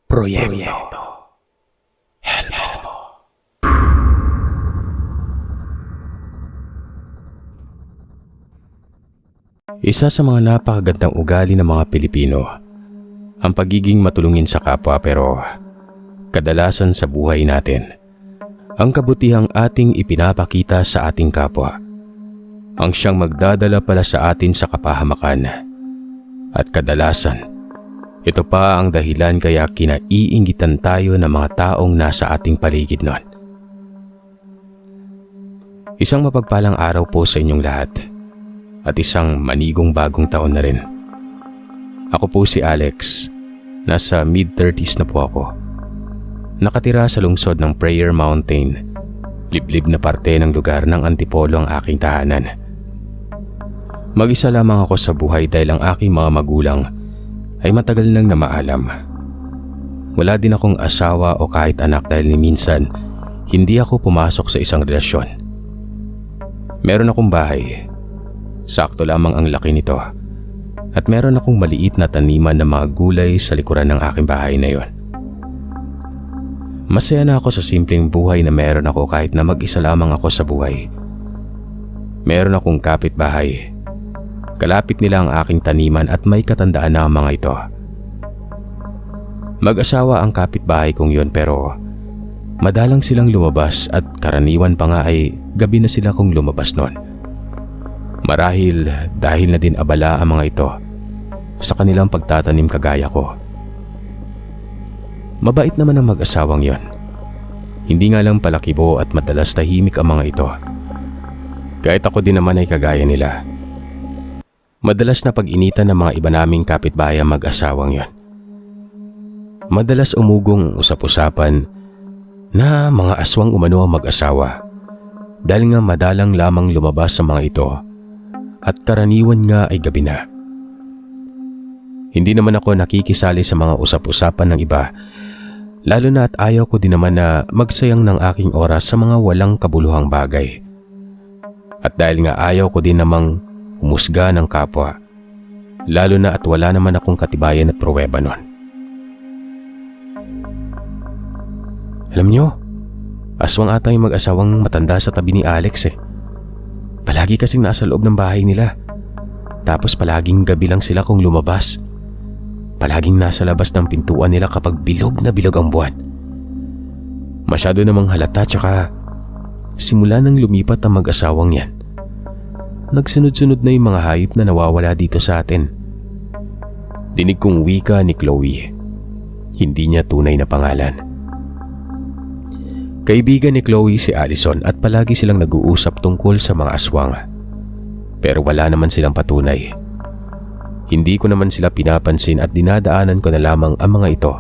Proyekto Helmo. Isa sa mga napakagandang ugali ng mga Pilipino ang pagiging matulungin sa kapwa, pero kadalasan sa buhay natin, ang kabutihang ating ipinapakita sa ating kapwa ang siyang magdadala pala sa atin sa kapahamakan. At kadalasan, ito pa ang dahilan kaya kinaiinggitan tayo ng mga taong nasa ating paligid noon. Isang mapagpalang araw po sa inyong lahat at isang manigong bagong taon na rin. Ako po si Alex, nasa mid-30s na po ako. Nakatira sa lungsod ng Prayer Mountain, liblib na parte ng lugar ng Antipolo ang aking tahanan. Mag-isa lamang ako sa buhay dahil ang aking mga magulang ay matagal nang namaalam. Wala din akong asawa o kahit anak dahil ni minsan hindi ako pumasok sa isang relasyon. Meron akong bahay, sakto lamang ang laki nito, at meron akong maliit na taniman ng mga gulay sa likuran ng aking bahay na yon. Masaya na ako sa simpleng buhay na meron ako kahit na mag-isa lamang ako sa buhay. Meron akong kapitbahay. Kalapit nila ang aking taniman at may katandaan na ang mga ito. Mag-asawa ang kapitbahay kong yon, pero madalang silang lumabas at karaniwan pa nga ay gabi na sila kung lumabas noon. Marahil dahil na din abala ang mga ito sa kanilang pagtatanim kagaya ko. Mabait naman ang mag-asawang yon. Hindi nga lang palakibo at madalas tahimik ang mga ito. Kahit ako din naman ay kagaya nila. Madalas na pag-initan ng mga iba naming kapitbahay ang mag-asawang yon. Madalas umugong usap-usapan na mga aswang umano ang mag-asawa dahil nga madalang lamang lumabas sa mga ito at karaniwan nga ay gabi na. Hindi naman ako nakikisali sa mga usap-usapan ng iba, lalo na at ayaw ko din naman na magsayang ng aking oras sa mga walang kabuluhang bagay. At dahil nga ayaw ko din namang humusga ng kapwa, lalo na at wala naman akong katibayan at pruweba nun. Alam nyo, aswang ata yung mag-asawang matanda sa tabi ni Alex eh. Palagi kasing nasa loob ng bahay nila. Tapos palaging gabi lang sila kung lumabas. Palaging nasa labas ng pintuan nila kapag bilog na bilog ang buwan. Masyado namang halata, tsaka simula nang lumipat ang mag-asawang yan, nagsunod-sunod na yung mga hayop na nawawala dito sa atin. Dinig kong wika ni Chloe. Hindi niya tunay na pangalan. Kaibigan ni Chloe si Allison at palagi silang nag-uusap tungkol sa mga aswang. Pero wala naman silang patunay. Hindi ko naman sila pinapansin at dinadaanan ko na lamang ang mga ito.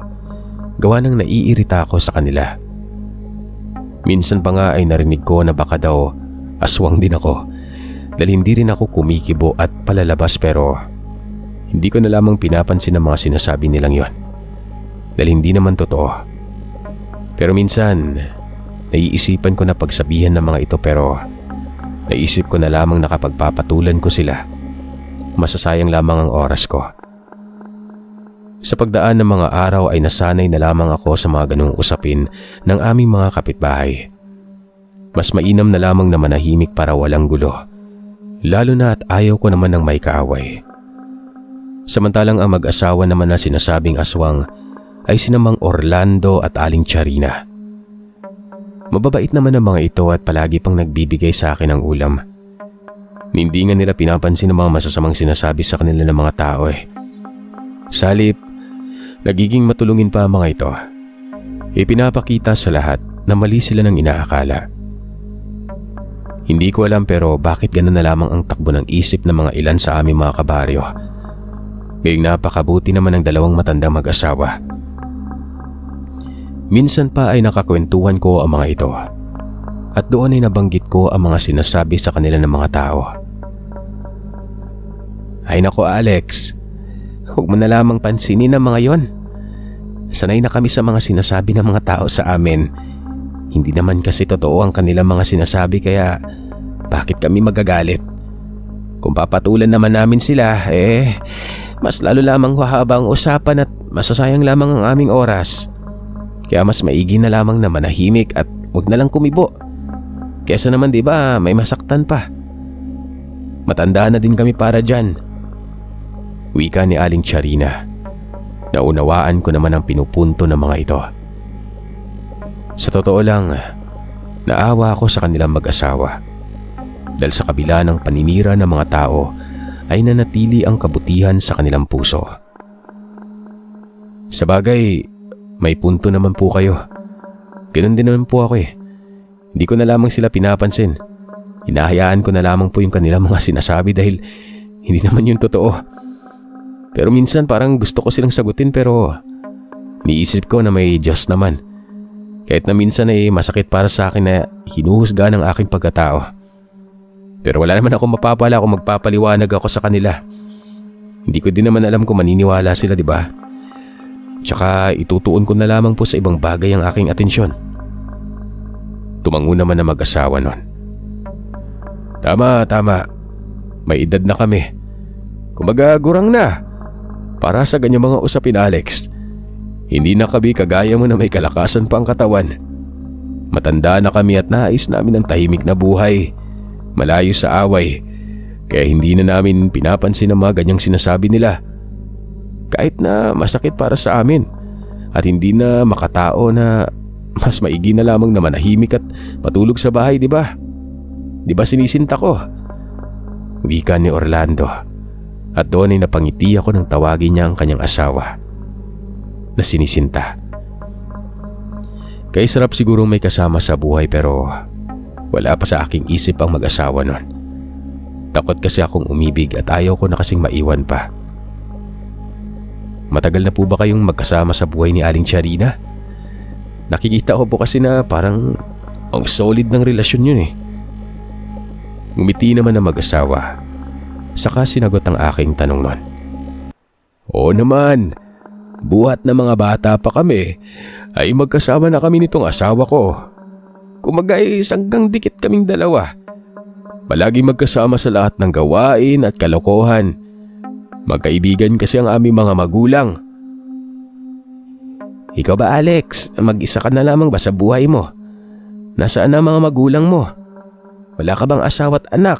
Gawa nang naiirita ako sa kanila. Minsan pa nga ay narinig ko na baka daw aswang din ako. Dahil hindi rin ako kumikibo at palalabas, pero hindi ko na lamang pinapansin ang mga sinasabi nilang yon. Dahil hindi naman totoo. Pero minsan, naiisipan ko na pagsabihan ng mga ito, pero naisip ko na lamang na kapag papatulan ko sila, masasayang lamang ang oras ko. Sa pagdaan ng mga araw ay nasanay na lamang ako sa mga ganung usapin ng aming mga kapitbahay. Mas mainam na lamang na manahimik para walang gulo. Lalo na at ayaw ko naman ng may kaaway. Samantalang ang mag-asawa naman na sinasabing aswang ay sinamang Orlando at Aling Charina. Mababait naman ang mga ito at palagi pang nagbibigay sa akin ng ulam. Hindi nga nila pinapansin ang mga masasamang sinasabi sa kanila ng mga tao eh. Salip, nagiging matulungin pa ang mga ito. Ipinapakita sa lahat na mali sila ng inaakala. Hindi ko alam, pero bakit ganun na lamang ang takbo ng isip ng mga ilan sa aming mga kabaryo. Ngayong napakabuti naman ng dalawang matandang mag-asawa. Minsan pa ay nakakwentuhan ko ang mga ito. At doon ay nabanggit ko ang mga sinasabi sa kanila ng mga tao. Ay nako Alex, huwag mo na lamang pansinin ang mga yon. Sanay na kami sa mga sinasabi ng mga tao sa amin. Hindi naman kasi totoo ang kanilang mga sinasabi, kaya bakit kami magagalit? Kung papatulan naman namin sila, mas lalo lamang hahaba ang usapan at masasayang lamang ang aming oras. Kaya mas maigi na lamang na manahimik at wag na lang kumibo. Kesa naman, di ba, may masaktan pa. Matanda na din kami para dyan. Wika ni Aling Charina. Naunawaan ko naman ang pinupunto ng mga ito. Sa totoo lang, naawa ako sa kanilang mag-asawa. Dahil sa kabila ng paninira ng mga tao ay nanatili ang kabutihan sa kanilang puso. Sa bagay, may punto naman po kayo. Ganun din naman po ako eh. Hindi ko na lamang sila pinapansin. Hinahayaan ko na lamang po yung kanilang mga sinasabi dahil hindi naman yung totoo. Pero minsan parang gusto ko silang sagutin pero niisip ko na may Diyos naman. Kahit na minsan ay masakit para sa akin na hinuhusga ng aking pagkatao. Pero wala naman ako mapapala kung magpapaliwanag ako sa kanila. Hindi ko din naman alam kung maniniwala sila, di ba? Tsaka itutuon ko na lamang po sa ibang bagay ang aking atensyon. Tumango naman na mag-asawa nun. Tama. May edad na kami. Kumbaga gurang na. Para sa ganyang mga usapin, Alex. Hindi na kami kagaya mo na may kalakasan pa ang katawan. Matanda na kami at nais namin ang tahimik na buhay. Malayo sa away. Kaya hindi na namin pinapansin ang mga ganyang sinasabi nila. Kahit na masakit para sa amin. At hindi na makatao na mas maigi na lamang na manahimik at matulog sa bahay, di ba? Di ba sinisinta ko? Wika ni Orlando. At doon ay napangiti ako nang tawagin niya ang kanyang asawa na sinisinta. Kaya sarap siguro may kasama sa buhay pero wala pa sa aking isip ang mag-asawa nun. Takot kasi akong umibig at ayaw ko na kasing maiwan pa. Matagal na po ba kayong magkasama sa buhay ni Aling Charina? Nakikita ko po kasi na parang ang solid ng relasyon yun eh. Ngumiti naman ang mag-asawa. Saka sinagot ang aking tanong nun. Oo naman, buhat na mga bata pa kami ay magkasama na kami nitong asawa ko. Kumagay sanggang dikit kaming dalawa. Palagi magkasama sa lahat ng gawain at kalokohan. Magkaibigan kasi ang aming mga magulang. Ikaw ba, Alex? Mag-isa ka na lamang ba sa buhay mo? Nasaan ang mga magulang mo? Wala ka bang asawa at anak?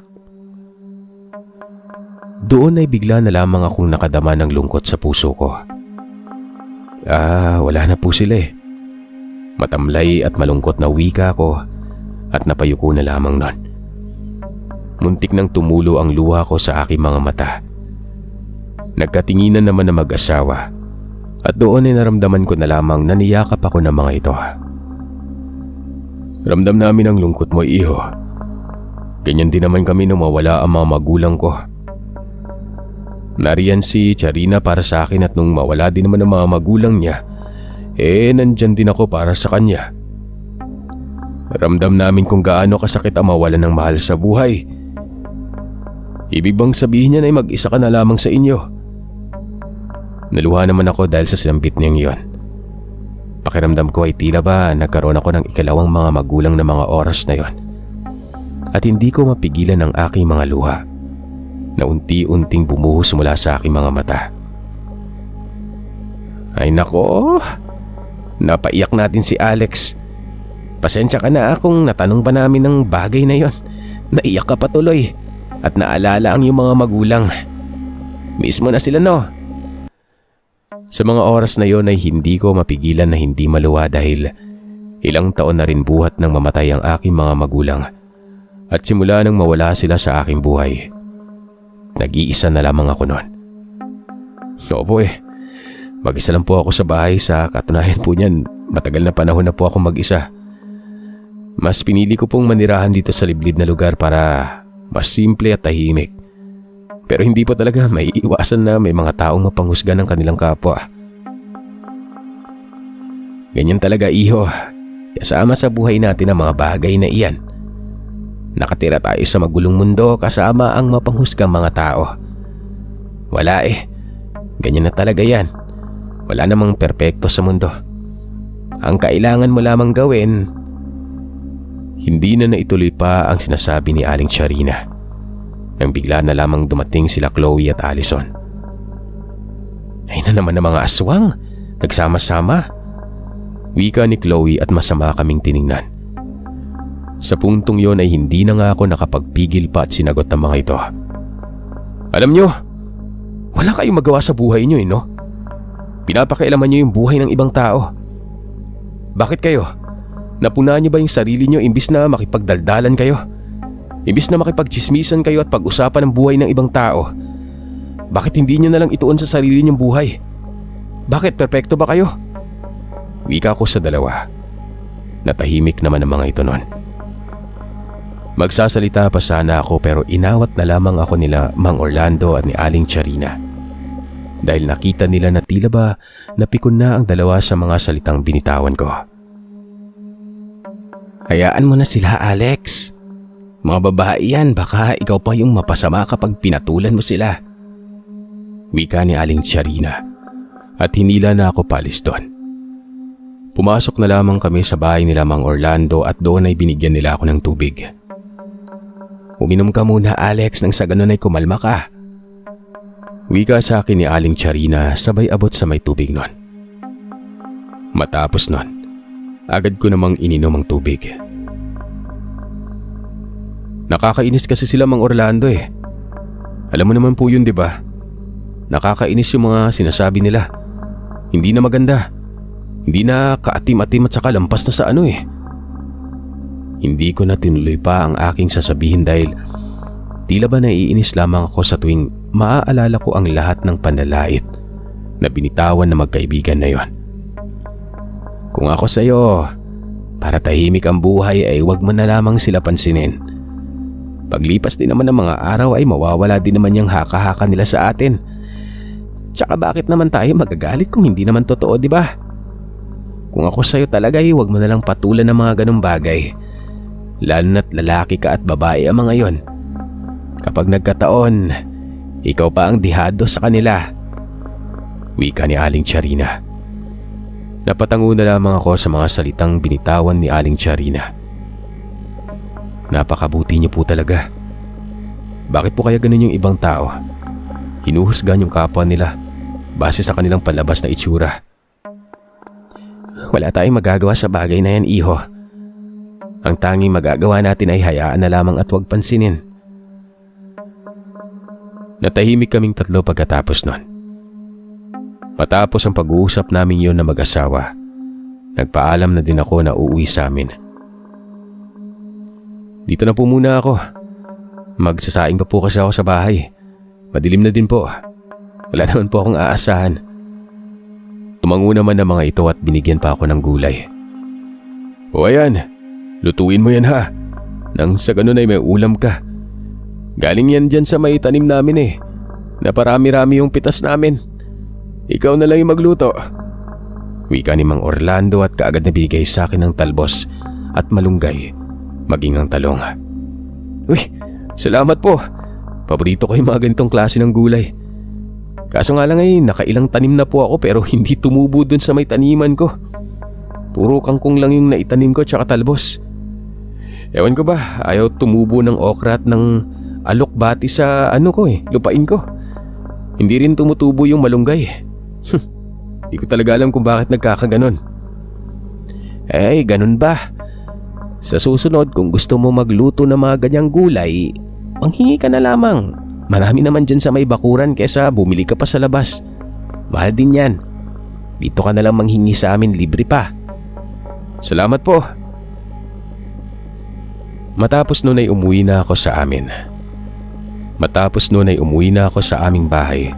Doon ay bigla na lamang akong nakadama ng lungkot sa puso ko. Wala na po sila eh. Matamlay at malungkot na wika ko at napayuko na lamang nun. Muntik nang tumulo ang luha ko sa aking mga mata. Nagkatinginan naman na mag-asawa at doon ay naramdaman ko na lamang na niyakap ako ng mga ito. Ramdam namin ang lungkot mo, iho. Ganyan din naman kami nung mawala ang mga magulang ko. Nariyan si Charina para sa akin at nung mawala din naman ang mga magulang niya, nandyan din ako para sa kanya. Ramdam namin kung gaano kasakit ang mawalan ng mahal sa buhay. Ibig bang sabihin niya na mag-isa ka na lamang sa inyo? Naluha naman ako dahil sa sinambit niyang iyon. Pakiramdam ko ay tila ba nagkaroon ako ng ikalawang mga magulang na mga oras na yon. At hindi ko mapigilan ang aking mga luha na unti-unting bumuhos mula sa aking mga mata. Ay nako, napaiyak natin si Alex. Pasensya ka na akong natanong pa namin ng bagay na yon. Naiyak ka pa tuloy at naalala ang iyong mga magulang. Miss mo na sila, no? Sa mga oras na yon ay hindi ko mapigilan na hindi maluwa dahil ilang taon na rin buhat nang mamatay ang aking mga magulang at simula nang mawala sila sa aking buhay. Nag-iisa na lamang ako noon. Opo mag-isa lang po ako sa bahay. Sa katunayan po niyan, matagal na panahon na po ako mag-isa. Mas pinili ko pong manirahan dito sa liblib na lugar para mas simple at tahimik. Pero hindi po talaga may iwasan na may mga taong mapanghusga ng kanilang kapwa. Ganyan talaga, iho. Kasama sa buhay natin ang mga bagay na iyan. Nakatira tayo sa magulong mundo kasama ang mapanghusgang mga tao. Wala ganyan na talaga yan. Wala namang perpekto sa mundo. Ang kailangan mo lamang gawin. Hindi na naituloy pa ang sinasabi ni Aling Charina. nang bigla na lamang dumating sila Chloe at Allison. Ay na naman ang mga aswang, nagsama-sama. Wika ni Chloe at masama kaming tiningnan. Sa puntong yon ay hindi na nga ako nakapagpigil pa at sinagot ang mga ito. Alam nyo, wala kayong magawa sa buhay nyo no? Pinapakialaman nyo yung buhay ng ibang tao. Bakit kayo? Napunaan nyo ba yung sarili nyo imbis na makipagdaldalan kayo? Imbis na makipagchismisan kayo at pag-usapan ng buhay ng ibang tao? Bakit hindi nyo na lang ituon sa sarili nyong buhay? Bakit perpekto ba kayo? Wika ko sa dalawa. Natahimik naman ang mga ito noon. Magsasalita pa sana ako pero inawat na lamang ako nila Mang Orlando at ni Aling Charina. Dahil nakita nila na tila ba napikon na ang dalawa sa mga salitang binitawan ko. Hayaan mo na sila, Alex. Mga babae yan, baka ikaw pa yung mapasama kapag pinatulan mo sila. Wika ni Aling Charina at hinila na ako palis doon. Pumasok na lamang kami sa bahay nila Mang Orlando at doon ay binigyan nila ako ng tubig. Uminom ka muna, Alex, nang sa ganun ay kumalma ka. Wika sa akin ni Aling Charina sabay abot sa may tubig nun. Matapos nun, agad ko namang ininom ang tubig. Nakakainis kasi sila Mang Orlando eh. Alam mo naman po yun, di ba? Nakakainis yung mga sinasabi nila. Hindi na maganda. Hindi na kaatim-atim at saka lampas na sa ano eh. Hindi ko na tinuloy pa ang aking sasabihin dahil tila ba naiinis lamang ako sa tuwing maaalala ko ang lahat ng panlalait na binitawan na magkaibigan na yon. Kung ako sa'yo, para tahimik ang buhay ay huwag mo na lamang sila pansinin. Paglipas din naman ng mga araw ay mawawala din naman yung haka-haka nila sa atin. Tsaka bakit naman tayo magagalit kung hindi naman totoo, di ba? Kung ako sa'yo talaga ay huwag mo na lang patulan ng mga ganong bagay. Lalo na't lalaki ka at babae ang mga yon. Kapag nagkataon, ikaw pa ang dihado sa kanila. Wika ni Aling Charina. Napatango na lamang ako sa mga salitang binitawan ni Aling Charina. Napakabuti niyo po talaga. Bakit po kaya ganun yung ibang tao? Hinuhusgan yung kapwa nila base sa kanilang palabas na itsura. Wala tayong magagawa sa bagay na yan, iho. Ang tanging magagawa natin ay hayaan na lamang at huwag pansinin. Natahimik kaming tatlo pagkatapos nun. Matapos ang pag-uusap namin yon na mag-asawa, nagpaalam na din ako na uuwi sa amin. Dito na po muna ako. Magsasaing pa po kasi ako sa bahay. Madilim na din po. Wala naman po akong aasahan. Tumango naman ang mga ito at binigyan pa ako ng gulay. O ayan, lutuin mo yan ha. Nang sa ganun ay may ulam ka. Galing yan dyan sa may tanim namin eh. Naparami-rami yung pitas namin. Ikaw na lang yung magluto. Wika ni Mang Orlando at kaagad na bigay sa akin ng talbos at malunggay. Maging ang talong. Uy, salamat po. Paborito ko yung mga ganitong klase ng gulay. Kaso nga lang ay nakailang tanim na po ako pero hindi tumubo dun sa may taniman ko. Puro kangkong lang yung naitanim ko tsaka talbos. Ewan ko ba, ayaw tumubo ng okra at ng alokbati sa lupain ko. Hindi rin tumutubo yung malunggay. Hindi ko talaga alam kung bakit nagkakaganon. Eh, ganun ba? Sa susunod, kung gusto mo magluto ng mga ganyang gulay, manghingi ka na lamang. Marami naman dyan sa may bakuran kesa bumili ka pa sa labas. Mahal din yan. Dito ka na lang manghingi sa amin, libre pa. Salamat po. Matapos noon ay umuwi na ako sa amin. Sa aming bahay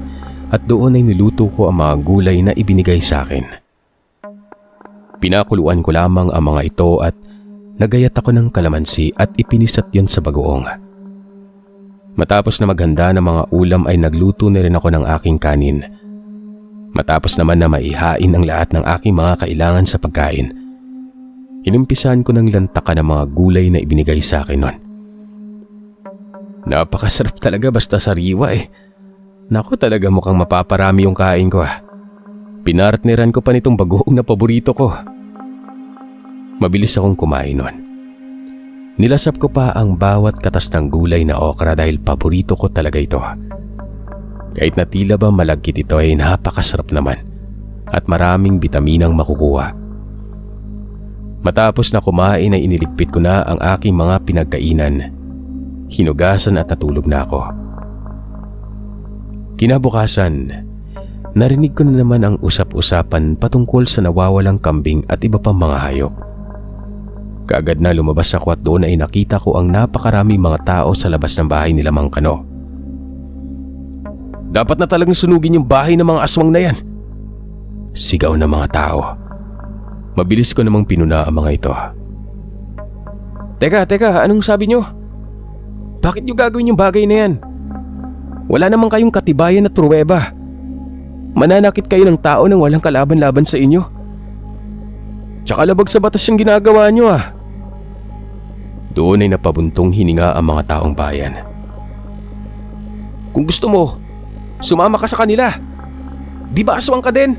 at doon ay niluto ko ang mga gulay na ibinigay sa akin. Pinakuluan ko lamang ang mga ito at nagayat ako ng kalamansi at ipinisat yon sa bagoong. Matapos na maghanda ng mga ulam ay nagluto na rin ako ng aking kanin. Matapos naman na maihain ang lahat ng aking mga kailangan sa pagkain, inimpisahan ko ng lantakan ng mga gulay na ibinigay sa akin nun. Napakasarap talaga basta sariwa eh. Naku, talaga mukhang mapaparami yung kain ko ah. Pinartneran ko pa nitong bagoong na paborito ko. Mabilis akong kumain nun. Nilasap ko pa ang bawat katas ng gulay na okra dahil paborito ko talaga ito. Kahit na tila ba malagkit ito ay napakasarap naman at maraming bitaminang makukuha. Matapos na kumain ay iniligpit ko na ang aking mga pinagkainan. Hinugasan at natulog na ako. Kinabukasan, narinig ko na naman ang usap-usapan patungkol sa nawawalang kambing at iba pang mga hayop. Kaagad na lumabas ako at doon ay nakita ko ang napakaraming mga tao sa labas ng bahay nila Mang Kano. "Dapat na talagang sunugin yung bahay ng mga aswang na yan," sigaw ng mga tao. Mabilis ko namang pinuna ang mga ito. Teka, anong sabi nyo? Bakit nyo gagawin yung bagay na yan? Wala naman kayong katibayan at pruweba. Mananakit kayo ng tao nang walang kalaban-laban sa inyo. Tsaka labag sa batas yung ginagawa nyo ah. Doon ay napabuntong hininga ang mga taong bayan. "Kung gusto mo, sumama ka sa kanila. Di ba aswang ka din?"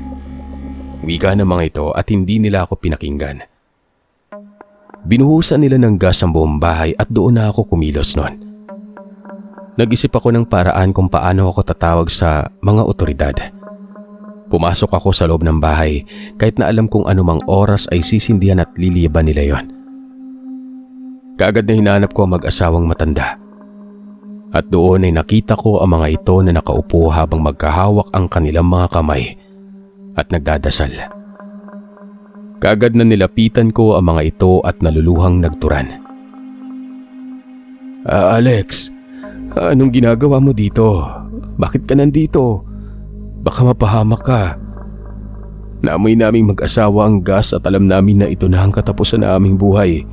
Wika ng mga ito at hindi nila ako pinakinggan. Binuhusan nila ng gas ang buong bahay at doon na ako kumilos noon. Nag-isip ako ng paraan kung paano ako tatawag sa mga otoridad. Pumasok ako sa loob ng bahay kahit na alam kong anumang oras ay sisindihan at liliyaban nila yon. Kaagad na hinanap ko ang mag-asawang matanda. At doon ay nakita ko ang mga ito na nakaupo habang magkahawak ang kanilang mga kamay at nagdadasal. Kaagad na nilapitan ko ang mga ito at naluluhang nagturan. Alex, anong ginagawa mo dito? Bakit ka nandito? Baka mapahamak ka. Naamoy naming mag-asawa ang gas at alam namin na ito na ang katapusan na aming buhay.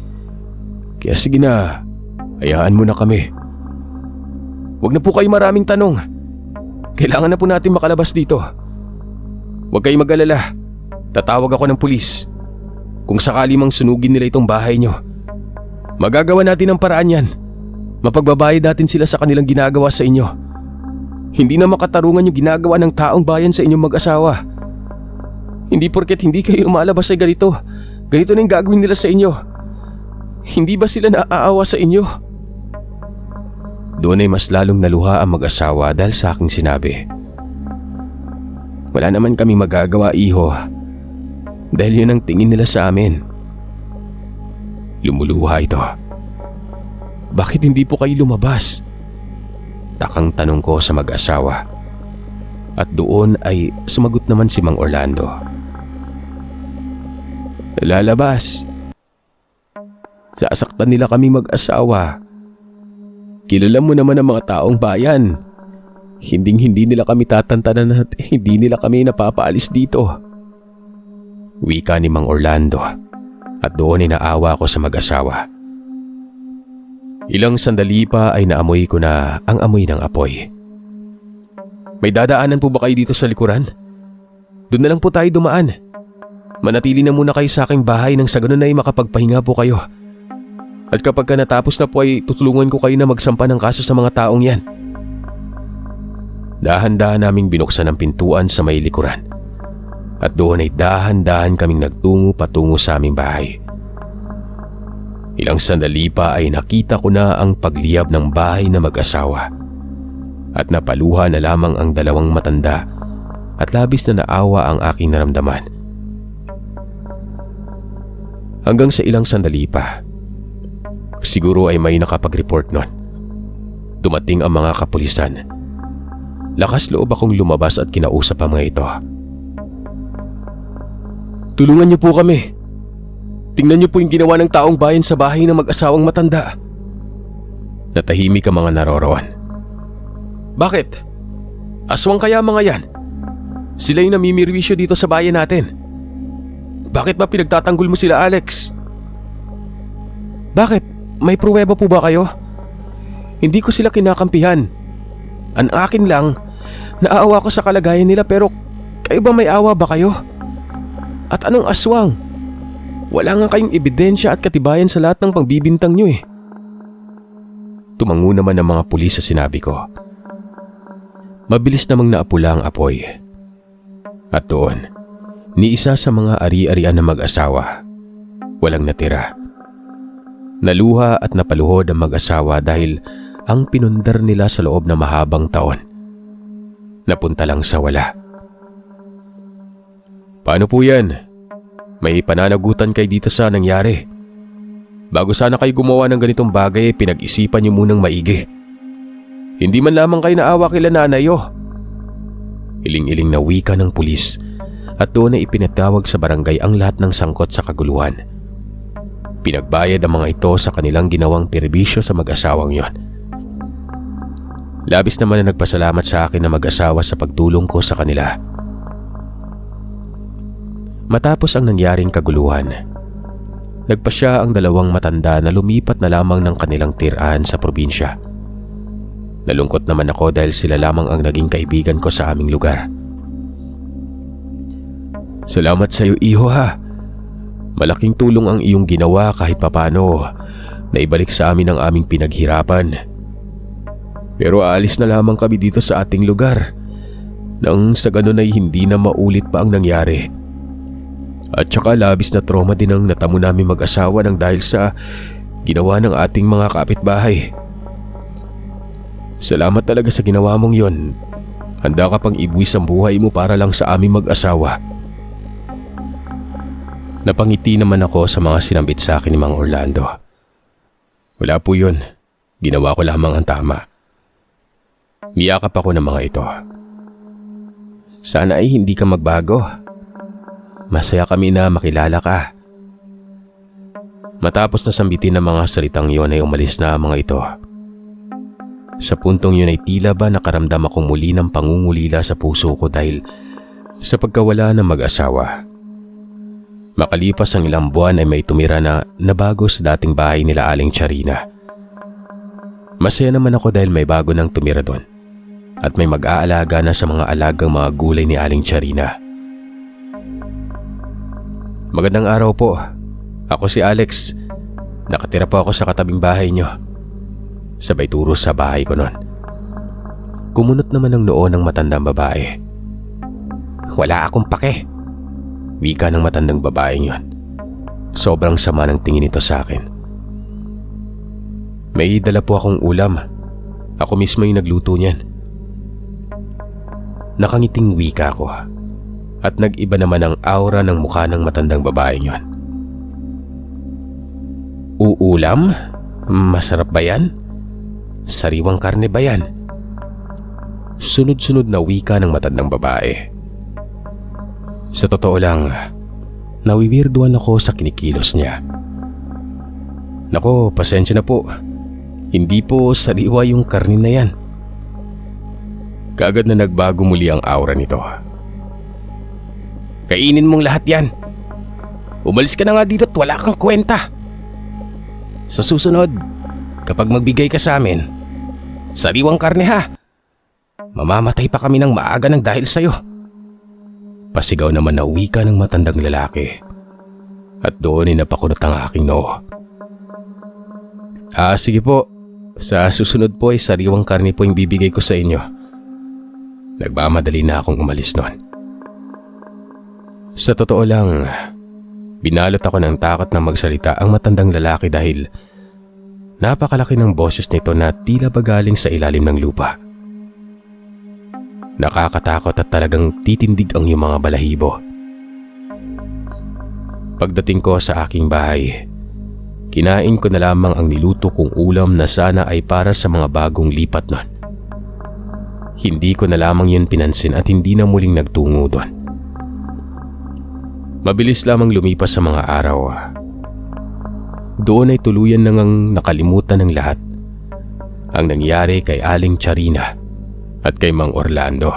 Kaya sige na, hayaan mo na kami. Huwag na po kayo maraming tanong. Kailangan na po natin makalabas dito. Huwag kayong mag-alala. Tatawag ako ng pulis. Kung sakali mang sunugin nila itong bahay nyo, magagawa natin ang paraan yan. Mapagbabayad natin sila sa kanilang ginagawa sa inyo. Hindi na makatarungan yung ginagawa ng taong bayan sa inyong mag-asawa. Hindi porket hindi kayo lumalabas ay ganito. Ganito na yung gagawin nila sa inyo. Hindi ba sila naaawa sa inyo? Doon ay mas lalong naluha ang mag-asawa dahil sa aking sinabi. Wala naman kami magagawa, iho. Dahil yun ang tingin nila sa amin. Lumuluha ito. Bakit hindi po kayo lumabas? Takang tanong ko sa mag-asawa. At doon ay sumagot naman si Mang Orlando. Lalabas. Sasaktan nila kami mag-asawa. Kilala mo naman ang mga taong bayan. Hindi nila kami tatantanan at hindi nila kami napapaalis dito. Wika ni Mang Orlando at doon ay naawa ko sa mag-asawa. Ilang sandali pa ay naamoy ko na ang amoy ng apoy. May dadaanan po ba kayo dito sa likuran? Doon na lang po tayo dumaan. Manatili na muna kayo sa aking bahay nang sa ganun ay makapagpahinga po kayo. At kapag natapos na po ay tutulungan ko kayo na magsampa ng kaso sa mga taong yan. Dahan-dahan naming binuksan ang pintuan sa may likuran. At doon ay dahan-dahan kaming nagtungo patungo sa aming bahay. Ilang sandali pa ay nakita ko na ang pagliyab ng bahay na mag-asawa. At napaluha na lamang ang dalawang matanda at labis na naawa ang aking naramdaman. Hanggang sa ilang sandali pa. Siguro ay may nakapag-report nun. Dumating ang mga kapulisan. Lakas loob akong lumabas at kinausap ang mga ito. Tulungan niyo po kami. Tingnan niyo po yung ginawa ng taong bayan sa bahay ng mag-asawang matanda. Natahimik ang mga naroroon. Bakit? Aswang kaya mga yan? Sila yung namimirwisyo dito sa bayan natin. Bakit ba pinagtatanggol mo sila, Alex? Bakit? May pruweba po ba kayo? Hindi ko sila kinakampihan. Ang akin lang, naawa ko sa kalagayan nila pero kayo ba may awa ba kayo? At anong aswang? Wala nga kayong ebidensya at katibayan sa lahat ng pagbibintang nyo eh. Tumango naman ang mga pulis sa sinabi ko. Mabilis namang naapula ang apoy. At doon, ni isa sa mga ari-arian na mag-asawa, walang natira. Naluha at napaluhod ang mag-asawa dahil ang pinundar nila sa loob ng mahabang taon napunta lang sa wala. Paano po yan? May pananagutan kayo dito sa nangyari. Bago sana kayo gumawa ng ganitong bagay, pinag-isipan niyo munang maigi. Hindi man lamang kayo naawa kila nanayo. Iling-iling na wika ng pulis at doon ay ipinatawag sa barangay ang lahat ng sangkot sa kaguluhan. Pinagbayad ang mga ito sa kanilang ginawang perbisyo sa mag-asawang yon. Labis naman na nagpasalamat sa akin na mag-asawa sa pagtulong ko sa kanila. Matapos ang nangyaring kaguluhan, nagpasya ang dalawang matanda na lumipat na lamang ng kanilang tirahan sa probinsya. Nalungkot naman ako dahil sila lamang ang naging kaibigan ko sa aming lugar. Salamat sa iyo, iho ha. Malaking tulong ang iyong ginawa kahit papano na ibalik sa amin ang aming pinaghirapan. Pero aalis na lamang kami dito sa ating lugar nang sa ganun ay hindi na maulit pa ang nangyari. At saka labis na trauma din ang natamo namin mag-asawa nang dahil sa ginawa ng ating mga kapitbahay. Salamat talaga sa ginawa mong yon. Handa ka pang ibuwis ang buhay mo para lang sa aming mag-asawa. Napangiti naman ako sa mga sinambit sa akin ni Mang Orlando. Wala po yun. Ginawa ko lamang ang tama. Niyakap ako ng mga ito. Sana ay hindi ka magbago. Masaya kami na makilala ka. Matapos na sambitin ng mga salitang yon ay umalis na ang mga ito. Sa puntong yun ay tila ba nakaramdam akong muli ng pangungulila sa puso ko dahil sa pagkawala ng mag-asawa. Makalipas ang ilang buwan ay may tumira na nabago sa dating bahay nila Aling Charina. Masaya naman ako dahil may bago nang tumira doon at may mag-aalaga na sa mga alagang mga gulay ni Aling Charina. Magandang araw po. Ako si Alex. Nakatira po ako sa katabing bahay niyo. Sabay turo sa bahay ko noon. Kumunot naman ang noo ng matandang babae. Wala akong pake. Wika ng matandang babaeng yon. Sobrang sama ng tingin nito sa akin. May dala po akong ulam. Ako mismo yung nagluto niyan. Nakangiting wika ko at nag-iba naman ang aura ng mukha ng matandang babaeng yon. Uulam? Masarap ba yan? Sariwang karne ba yan? Sunod-sunod na wika ng matandang babae. Sa totoo lang, nawiwirduan ako sa kinikilos niya. Nako, pasensya na po. Hindi po sariwa yung karne na yan. Kaagad na nagbago muli ang aura nito. Kainin mong lahat yan. Umalis ka na nga dito at wala kang kwenta. Sa susunod, kapag magbigay ka sa amin, sariwang karne ha. Mamamatay pa kami ng maaga ng dahil sa'yo. Pasigaw naman na wika ng matandang lalaki. At doon ay napakunot ang aking noo. Sige po. Sa susunod po ay sariwang karne po yung bibigay ko sa inyo. Nagmamadali na akong umalis noon. Sa totoo lang, binalot ako ng takot na magsalita ang matandang lalaki dahil napakalaki ng boses nito na tila ba galing sa ilalim ng lupa. Nakakatakot at talagang titindig ang iyong mga balahibo. Pagdating ko sa aking bahay, kinain ko na lamang ang niluto kong ulam na sana ay para sa mga bagong lipat nun. Hindi ko na lamang yun pinansin at hindi na muling nagtungo doon. Mabilis lamang lumipas sa mga araw. Doon ay tuluyan nang nakalimutan ng lahat ang nangyari kay Aling Charina at kay Mang Orlando.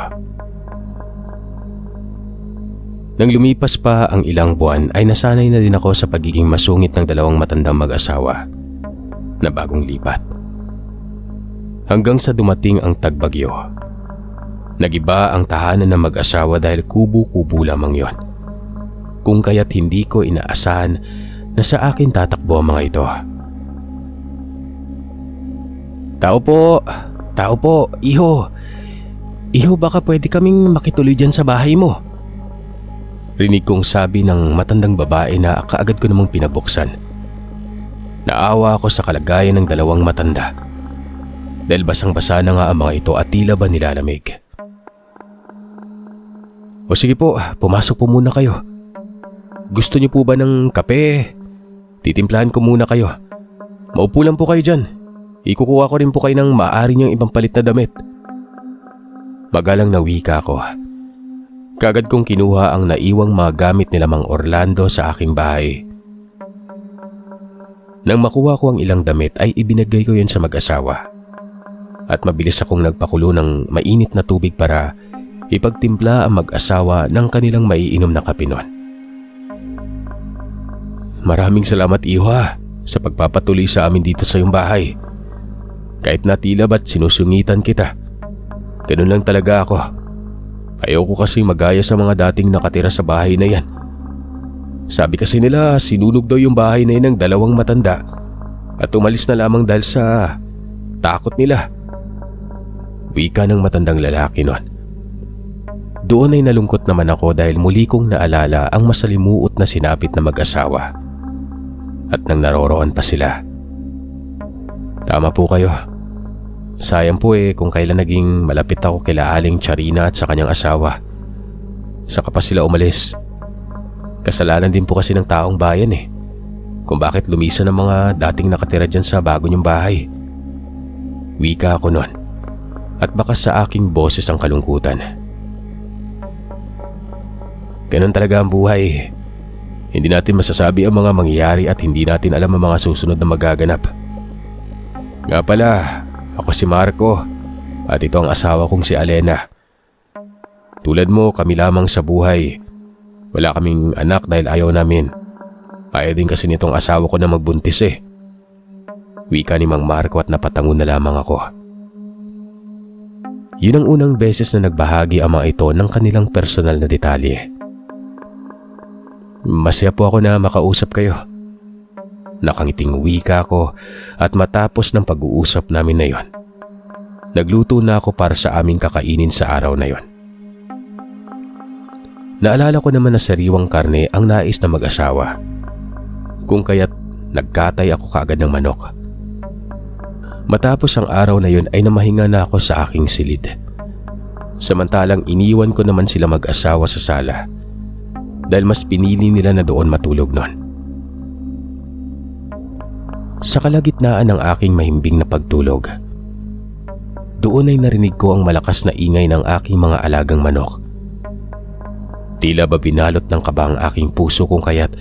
Nang lumipas pa ang ilang buwan ay nasanay na din ako sa pagiging masungit ng dalawang matandang mag-asawa na bagong lipat. Hanggang sa dumating ang tagbagyo. Nagiba ang tahanan ng mag-asawa dahil kubo-kubo lamang yon. Kung kaya't hindi ko inaasahan na sa akin tatakbo ang mga ito. Tao po, iho. Iho, baka pwede kaming makituloy dyan sa bahay mo. Rinig kong sabi ng matandang babae na kaagad ko namang pinabuksan. Naawa ako sa kalagayan ng dalawang matanda dahil basang-basa na nga ang mga ito at tila ba nilalamig. O sige po, pumasok po muna kayo. Gusto niyo po ba ng kape? Titimplahan ko muna kayo. Maupo lang po kayo dyan. Ikukuha ko rin po kayo ng maaari niyong ibang palit na damit. Magalang na wika ko. Kagad kong kinuha ang naiwang mga gamit nila Mang Orlando sa aking bahay. Nang makuha ko ang ilang damit ay ibinigay ko yun sa mag-asawa. At mabilis akong nagpakulo ng mainit na tubig para ipagtimpla ang mag-asawa ng kanilang maiinom na kape nun. Maraming salamat Iha sa pagpapatuloy sa amin dito sa iyong bahay. Kahit na tila ba't sinusungitan kita. Ganun lang talaga ako. Ayoko kasi magaya sa mga dating nakatira sa bahay na yan. Sabi kasi nila sinunog daw yung bahay na yan ng dalawang matanda at umalis na lamang dahil sa takot nila. Wika ng matandang lalaki nun. Doon ay nalungkot naman ako dahil muli kong naalala ang masalimuot na sinapit na mag-asawa. At nang naroroon pa sila. Tama po kayo. Sayang po kung kailan naging malapit ako kila Aling Charina at sa kanyang asawa. Saka pa sila umalis. Kasalanan din po kasi ng taong bayan kung bakit lumisan ang mga dating nakatira dyan sa bago niyong bahay. Wika ako nun at baka sa aking boses ang kalungkutan. Ganun talaga ang buhay. Hindi natin masasabi ang mga mangyayari at hindi natin alam ang mga susunod na magaganap. Nga pala, ako si Marco at ito ang asawa kong si Alena. Tulad mo, kami lamang sa buhay. Wala kaming anak dahil ayaw namin. Ayaw din kasi nitong asawa ko na magbuntis Wika ni Mang Marco at napatangon na lamang ako. Yun ang unang beses na nagbahagi ang mga ito ng kanilang personal na detalye. Masaya po ako na makausap kayo. Nakangiting wika ko at matapos ng pag-uusap namin na yon, nagluto na ako para sa aming kakainin sa araw na yon. Naalala ko naman na sariwang karne ang nais na mag-asawa. Kung kaya't nagkatay ako kaagad ng manok. Matapos ang araw na yon ay namahinga na ako sa aking silid. Samantalang iniwan ko naman sila mag-asawa sa sala dahil mas pinili nila na doon matulog nun. Sa kalagitnaan ng aking mahimbing na pagtulog, doon ay narinig ko ang malakas na ingay ng aking mga alagang manok. Tila ba binalot ng kaba ang aking puso kung kaya't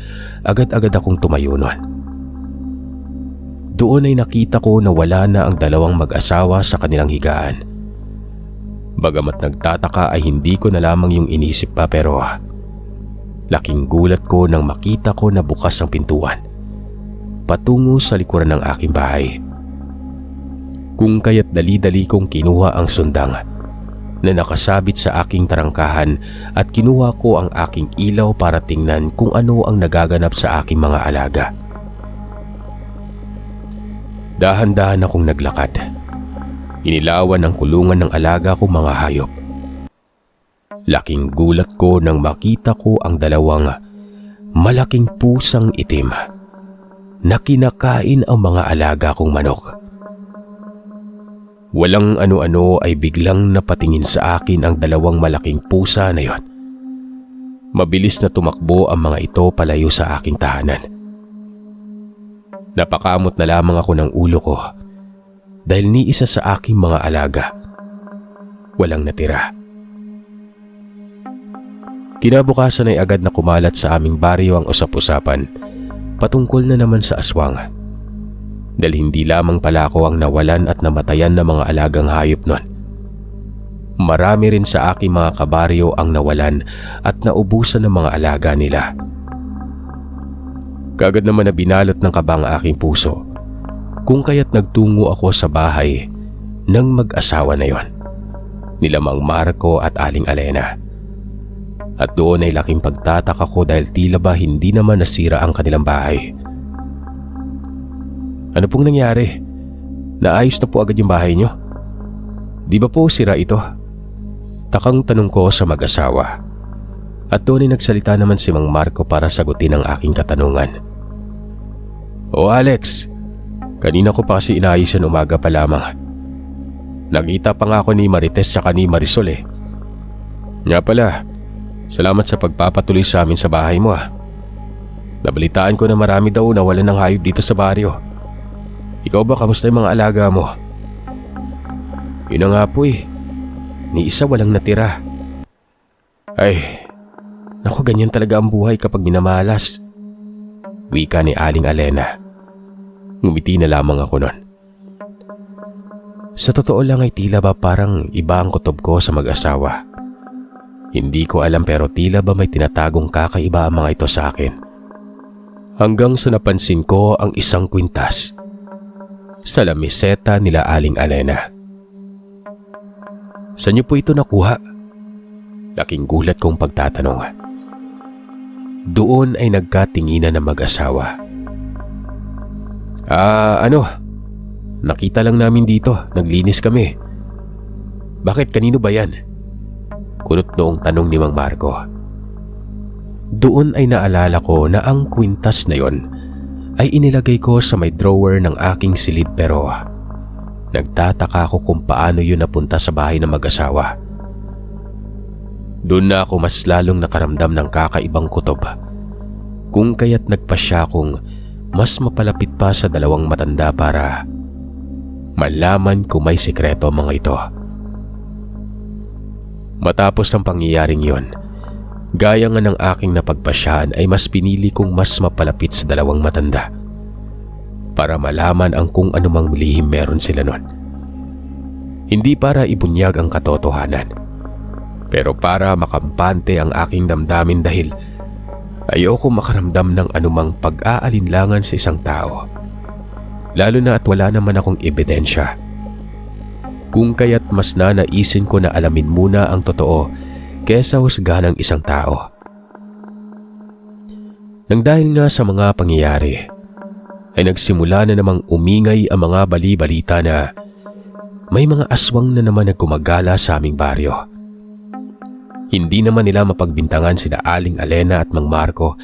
agad-agad akong tumayo nun. Doon ay nakita ko na wala na ang dalawang mag-asawa sa kanilang higaan. Bagamat nagtataka ay hindi ko na lamang yung inisip pa pero laking gulat ko nang makita ko na bukas ang pintuan patungo sa likuran ng aking bahay. Kung kaya't dali-dali kong kinuha ang sundang na nakasabit sa aking tarangkahan at kinuha ko ang aking ilaw para tingnan kung ano ang nagaganap sa aking mga alaga. Dahan-dahan akong naglakad. Inilawan ang kulungan ng alaga kong mga hayop. Laking gulat ko nang makita ko ang dalawang malaking pusang itim na kinakain ang mga alaga kong manok. Walang ano-ano ay biglang napatingin sa akin ang dalawang malaking pusa na yon. Mabilis na tumakbo ang mga ito palayo sa aking tahanan. Napakamot na lamang ako ng ulo ko dahil ni isa sa aking mga alaga walang natira. Kinabukasan ay agad na kumalat sa aming baryo ang usap-usapan patungkol na naman sa aswang. Dahil hindi lamang pala ako ang nawalan at namatayan ng mga alagang hayop nun. Marami rin sa aking mga kabaryo ang nawalan at naubusan ng mga alaga nila. Kagad naman na binalot ng kaba ang aking puso kung kaya't nagtungo ako sa bahay ng mag-asawa na yon, nila Mang Marco at Aling Alena. At doon ay laking pagtataka ko dahil tila ba hindi naman nasira ang kanilang bahay. Ano pong nangyari? Naayos na po agad yung bahay nyo? Di ba po sira ito? Takang tanong ko sa mag-asawa. At doon ay nagsalita naman si Mang Marco para sagutin ang aking katanungan. O Alex, Kanina ko pa kasi inayos yan umaga pa lamang. Nagkita pa nga ako ni Marites at ni Marisol eh. Nga pala, salamat sa pagpapatuloy sa amin sa bahay mo ah. Nabalitaan ko na marami daw nawalan ng hayop dito sa baryo. Ikaw ba, kamusta yung mga alaga mo? Yun na nga po eh. Ni isa walang natira. Ay, naku, ganyan talaga ang buhay kapag minamalas. Wika ni Aling Alena. Ngumiti na lamang ako nun. Sa totoo lang ay tila ba parang iba ang kutob ko sa mag-asawa. Hindi ko alam pero tila ba may tinatagong kakaiba ang mga ito sa akin. Hanggang sa napansin ko ang isang kwintas sa lamiseta nila Aling Alena. Saan niyo po ito nakuha? Laking gulat kong pagtatanong. Doon ay nagkatinginan ng mag-asawa. Nakita lang namin dito, naglinis kami. Bakit, kanino ba yan? Kunot noong tanong ni Mang Marco. Doon ay naalala ko na ang kwintas na yon ay inilagay ko sa may drawer ng aking silid pero nagtataka ako kung paano yun napunta sa bahay ng mag-asawa. Doon na ako mas lalong nakaramdam ng kakaibang kutob. Kung kaya't nagpasya kong mas mapalapit pa sa dalawang matanda para malaman kung may sikreto mga ito. Matapos ang pangyayaring yon, gaya nga ng aking napagpasyahan ay mas pinili kong mas mapalapit sa dalawang matanda para malaman ang kung anumang lihim meron sila nun. Hindi para ibunyag ang katotohanan, pero para makampante ang aking damdamin dahil ayoko makaramdam ng anumang pag-aalinlangan sa isang tao. Lalo na at wala naman akong ebidensya. Kung kaya't mas nanaisin ko na alamin muna ang totoo kesa husgahan ng isang tao. Nang dahil nga sa mga pangyayari, ay nagsimula na namang umingay ang mga bali-balita na may mga aswang na naman na gumagala sa aming baryo. Hindi naman nila mapagbintangan sila Aling Alena at Mang Marco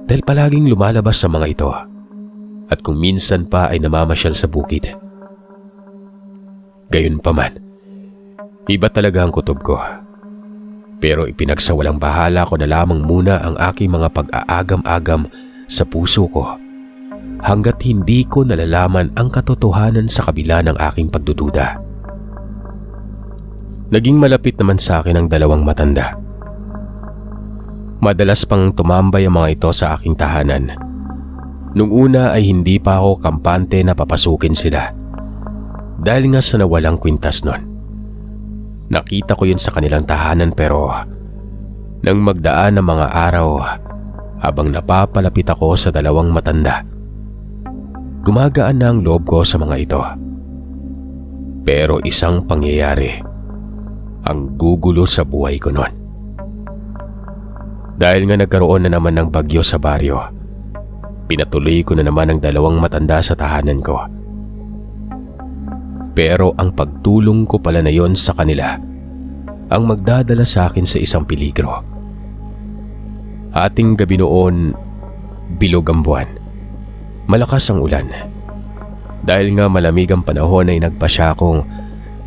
dahil palaging lumalabas sa mga ito at kung minsan pa ay namamasyal sa bukid. Gayunpaman, iba talaga ang kutob ko. Pero ipinagsawalang bahala ko na lamang muna ang aking mga pag-aagam-agam sa puso ko hanggat hindi ko nalalaman ang katotohanan sa kabila ng aking pagdududa. Naging malapit naman sa akin ang dalawang matanda. Madalas pang tumambay ang mga ito sa aking tahanan. Nung una ay hindi pa ako kampante na papasukin sila dahil nga sa nawalang kwintas nun. Nakita ko yun sa kanilang tahanan pero nang magdaan ng mga araw habang napapalapit ako sa dalawang matanda, gumagaan na ang loob ko sa mga ito. Pero isang pangyayari ang gugulo sa buhay ko noon. Dahil nga nagkaroon na naman ng bagyo sa baryo, pinatuloy ko na naman ang dalawang matanda sa tahanan ko. Pero ang pagtulong ko pala na yon sa kanila ang magdadala sa akin sa isang peligro. Ating gabi noon, bilog ang buwan. Malakas ang ulan. Dahil nga malamig ang panahon ay nagpasya akong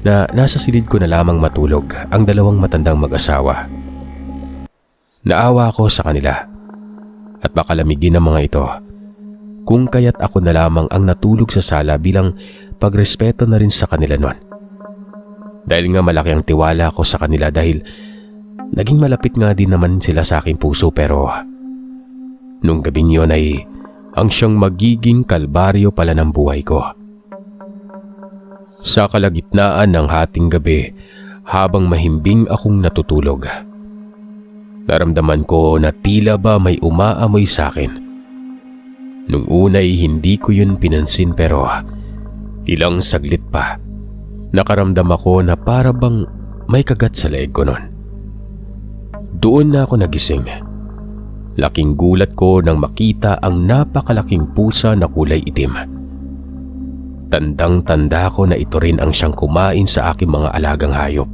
na nasa silid ko na lamang matulog ang dalawang matandang mag-asawa. Naawa ako sa kanila at baka lamigin ang mga ito. Kung kaya't ako na lamang ang natulog sa sala bilang pagrespeto na rin sa kanila noon. Dahil nga malaki ang tiwala ko sa kanila dahil naging malapit nga din naman sila sa aking puso pero nung gabing yon ay ang siyang magiging kalbaryo pala ng buhay ko. Sa kalagitnaan ng hating gabi habang mahimbing akong natutulog, naramdaman ko na tila ba may umaamoy sa akin. Nung unay hindi ko yun pinansin pero ilang saglit pa, nakaramdam ako na para bang may kagat sa leeg ko nun. Doon na ako nagising. Laking gulat ko nang makita ang napakalaking pusa na kulay itim. Tandang-tanda ko na ito rin ang siyang kumain sa aking mga alagang hayop.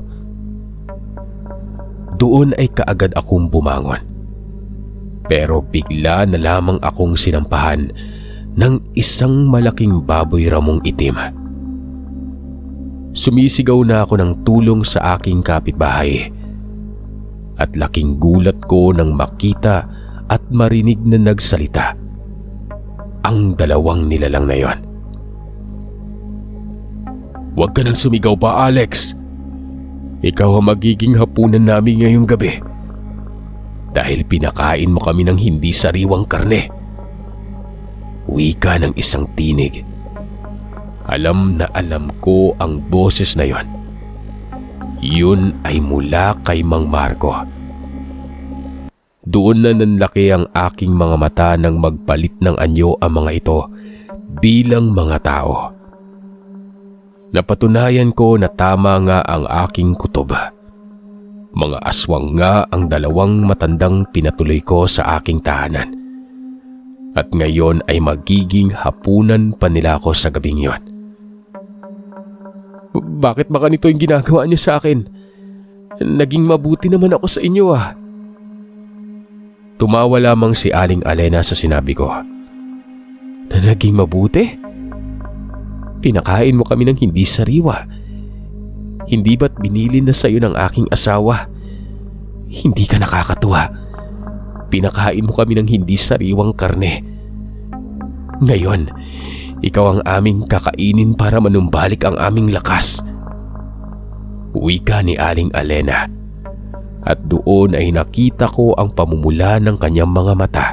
Doon ay kaagad akong bumangon. Pero bigla na lamang akong sinampahan ng isang malaking baboy ramong itim. Sumisigaw na ako ng tulong sa aking kapitbahay at laking gulat ko nang makita at marinig na nagsalita ang dalawang nilalang na yon. "Huwag ka nang sumigaw pa, Alex. Ikaw ang magiging hapunan namin ngayong gabi dahil pinakain mo kami ng hindi sariwang karne." Wika ng isang tinig. Alam na alam ko ang boses na yon. Yun ay mula kay Mang Marco. Doon na nanlaki ang aking mga mata nang magpalit ng anyo ang mga ito bilang mga tao. Napatunayan ko na tama nga ang aking kutob. Mga aswang nga ang dalawang matandang pinatuloy ko sa aking tahanan. At ngayon ay magiging hapunan pa nila ako sa gabing yon. "Bakit ba ganito yung ginagawa niyo sa akin? Naging mabuti naman ako sa inyo ah." Tumawa lamang si Aling Alena sa sinabi ko. "Na naging mabuti? Pinakain mo kami ng hindi sariwa. Hindi ba't binili na sa'yo ng aking asawa? Hindi ka nakakatuwa. Pinakain mo kami ng hindi sariwang karne. Ngayon, ikaw ang aming kakainin para manumbalik ang aming lakas." Wika ni Aling Alena. At doon ay nakita ko ang pamumula ng kanyang mga mata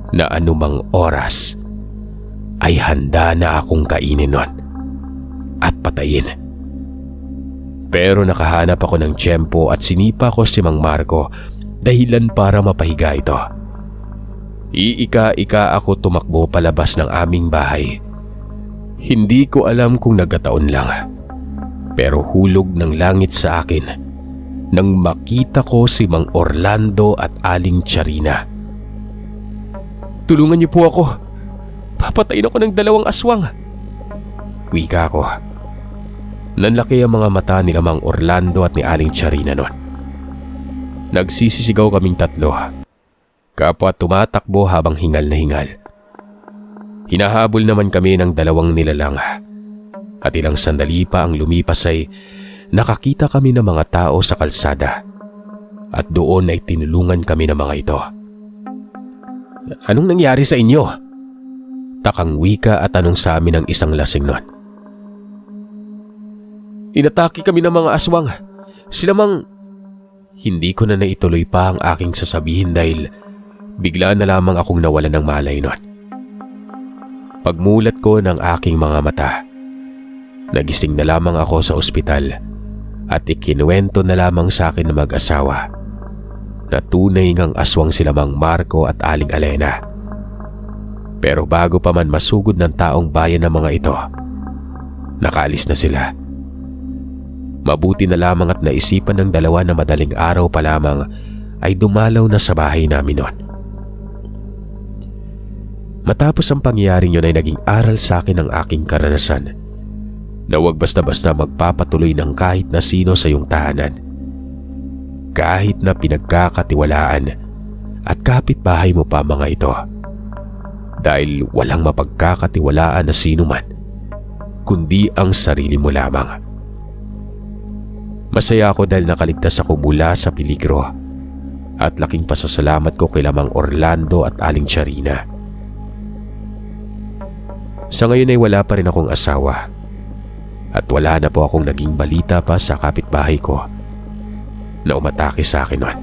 na anumang oras ay handa na akong kainin nun at patayin. Pero nakahanap ako ng tiyempo at sinipa ko si Mang Marco dahilan para mapahiga ito. Iika-ika ako tumakbo palabas ng aming bahay. Hindi ko alam kung nagkataon lang, pero hulog ng langit sa akin nang makita ko si Mang Orlando at Aling Charina. "Tulungan niyo po ako. Papatayin ako ng dalawang aswang." Wika ko. Nanlaki ang mga mata nila Mang Orlando at ni Aling Charina nun. Nagsisisigaw kaming tatlo. Kapwa tumatakbo habang hingal na hingal. Hinahabol naman kami ng dalawang nilalang. At ilang sandali pa ang lumipas ay nakakita kami ng mga tao sa kalsada. At doon ay tinulungan kami ng mga ito. "Anong nangyari sa inyo?" Takang wika at tanong sa amin ng isang lasing nun. "Inatake kami ng mga aswang. Sila mang..." Hindi ko na naituloy pa ang aking sasabihin dahil bigla na lamang akong nawalan ng malay nun. Pagmulat ko ng aking mga mata, nagising na lamang ako sa ospital at ikinuwento na lamang sa akin ng mag-asawa na tunay ngang aswang sila Mang Marco at Aling Alena. Pero bago pa man masugod ng taong bayan ng mga ito, nakaalis na sila. Mabuti na lamang at naisipan ng dalawa na madaling araw pa lamang ay dumalaw na sa bahay namin noon. Matapos ang pangyayaring yun ay naging aral sa akin ang aking karanasan na huwag basta-basta magpapatuloy ng kahit na sino sa iyong tahanan. Kahit na pinagkakatiwalaan at kapitbahay mo pa mga ito. Dahil walang mapagkakatiwalaan na sino man, kundi ang sarili mo lamang. Masaya ako dahil nakaligtas ako mula sa peligro at laking pasasalamat ko kay Mang Orlando at Aling Charina. Sa ngayon ay wala pa rin akong asawa at wala na po akong naging balita pa sa kapitbahay ko na umatake sa akin noon.